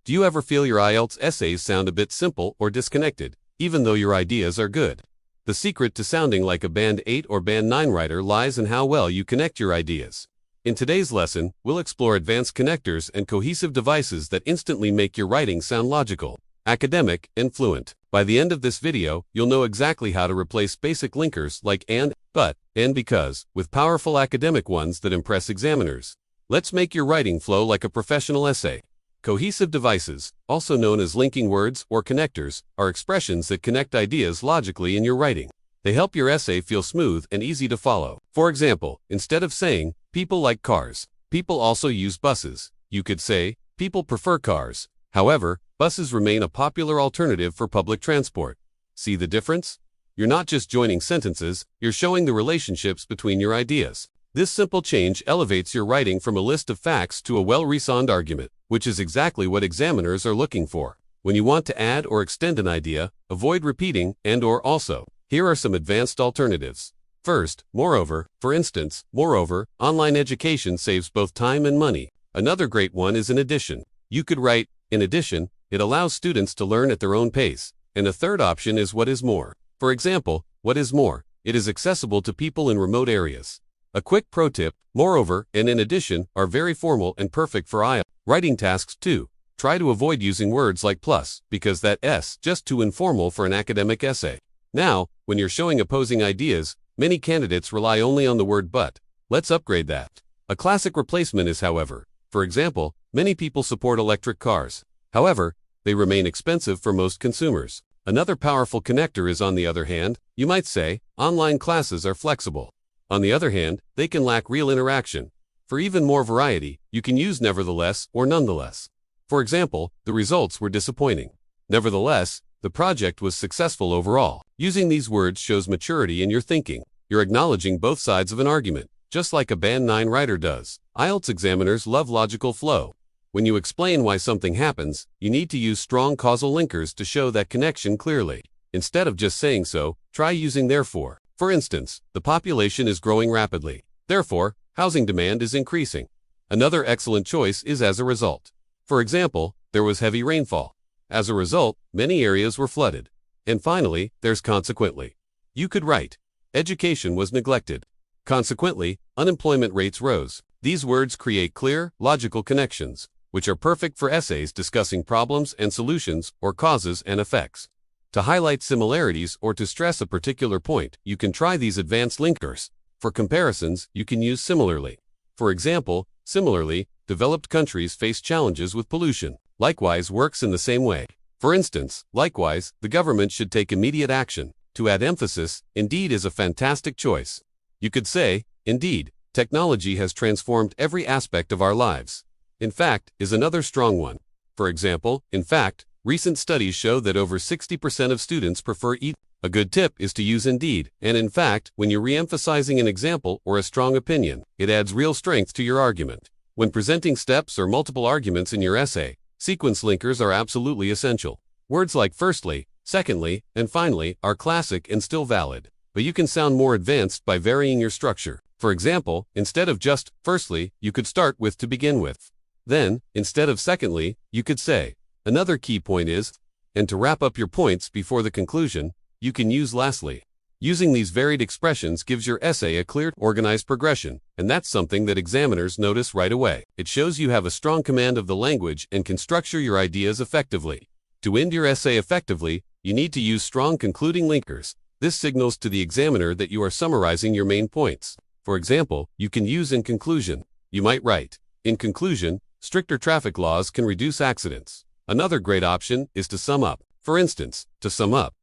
Do you ever feel your IELTS essays sound a bit simple or disconnected, even though your ideas are good? The secret to sounding like a Band 8 or Band 9 writer lies in how well you connect your ideas. In today's lesson, we'll explore advanced connectors and cohesive devices that instantly make your writing sound logical, academic, and fluent. By the end of this video, you'll know exactly how to replace basic linkers like and, but, and because, with powerful academic ones that impress examiners. Let's make your writing flow like a professional essay. Cohesive devices, also known as linking words or connectors, are expressions that connect ideas logically in your writing. They help your essay feel smooth and easy to follow. For example, instead of saying, "People like cars," people also use buses. You could say, "People prefer cars. However, buses remain a popular alternative for public transport." See the difference? You're not just joining sentences, you're showing the relationships between your ideas. This simple change elevates your writing from a list of facts to a well-reasoned argument, which is exactly what examiners are looking for. When you want to add or extend an idea, avoid repeating and/or also. Here are some advanced alternatives. First, moreover. For instance, moreover, online education saves both time and money. Another great one is in addition. You could write, in addition, it allows students to learn at their own pace. And a third option is what is more. For example, what is more? It is accessible to people in remote areas. A quick pro tip, moreover and in addition are very formal and perfect for IELTS writing tasks too. Try to avoid using words like plus, because that S just too informal for an academic essay. Now, when you're showing opposing ideas, many candidates rely only on the word but. Let's upgrade that. A classic replacement is however. For example, many people support electric cars. However, they remain expensive for most consumers. Another powerful connector is, on the other hand, you might say, online classes are flexible. On the other hand, they can lack real interaction. For even more variety, you can use nevertheless or nonetheless. For example, the results were disappointing. Nevertheless, the project was successful overall. Using these words shows maturity in your thinking. You're acknowledging both sides of an argument, just like a Band 9 writer does. IELTS examiners love logical flow. When you explain why something happens, you need to use strong causal linkers to show that connection clearly. Instead of just saying so, try using therefore. For instance, the population is growing rapidly. Therefore, housing demand is increasing. Another excellent choice is as a result. For example, there was heavy rainfall. As a result, many areas were flooded. And finally, there's consequently. You could write, education was neglected. Consequently, unemployment rates rose. These words create clear, logical connections, which are perfect for essays discussing problems and solutions or causes and effects. To highlight similarities or to stress a particular point, you can try these advanced linkers. For comparisons, you can use similarly. For example, similarly, developed countries face challenges with pollution. Likewise works in the same way. For instance, likewise, the government should take immediate action. To add emphasis, indeed is a fantastic choice. You could say, indeed, technology has transformed every aspect of our lives. In fact, is another strong one. For example, in fact, recent studies show that over 60% of students prefer either. A good tip is to use indeed and in fact when you're re-emphasizing an example or a strong opinion. It adds real strength to your argument. When presenting steps or multiple arguments in your essay, sequence linkers are absolutely essential. Words like firstly, secondly, and finally are classic and still valid, but you can sound more advanced by varying your structure. For example, instead of just firstly, you could start with to begin with. Then, instead of secondly, you could say, another key point is, and to wrap up your points before the conclusion, you can use lastly. Using these varied expressions gives your essay a clear, organized progression, and that's something that examiners notice right away. It shows you have a strong command of the language and can structure your ideas effectively. To end your essay effectively, you need to use strong concluding linkers. This signals to the examiner that you are summarizing your main points. For example, you can use in conclusion. You might write, in conclusion, stricter traffic laws can reduce accidents. Another great option is to sum up. For instance, to sum up,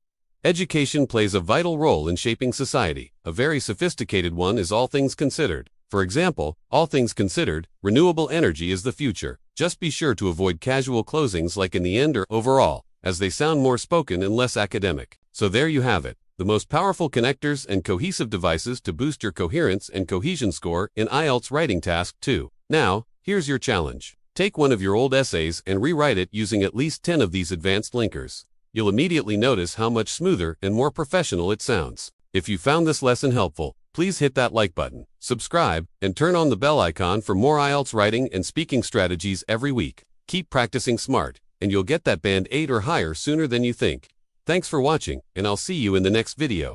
education plays a vital role in shaping society. A very sophisticated one is all things considered. For example, all things considered, renewable energy is the future. Just be sure to avoid casual closings like in the end or overall, as they sound more spoken and less academic. So there you have it, the most powerful connectors and cohesive devices to boost your coherence and cohesion score in IELTS Writing Task 2. Now, here's your challenge. Take one of your old essays and rewrite it using at least 10 of these advanced linkers. You'll immediately notice how much smoother and more professional it sounds. If you found this lesson helpful, please hit that like button, subscribe, and turn on the bell icon for more IELTS writing and speaking strategies every week. Keep practicing smart, and you'll get that band 8 or higher sooner than you think. Thanks for watching, and I'll see you in the next video.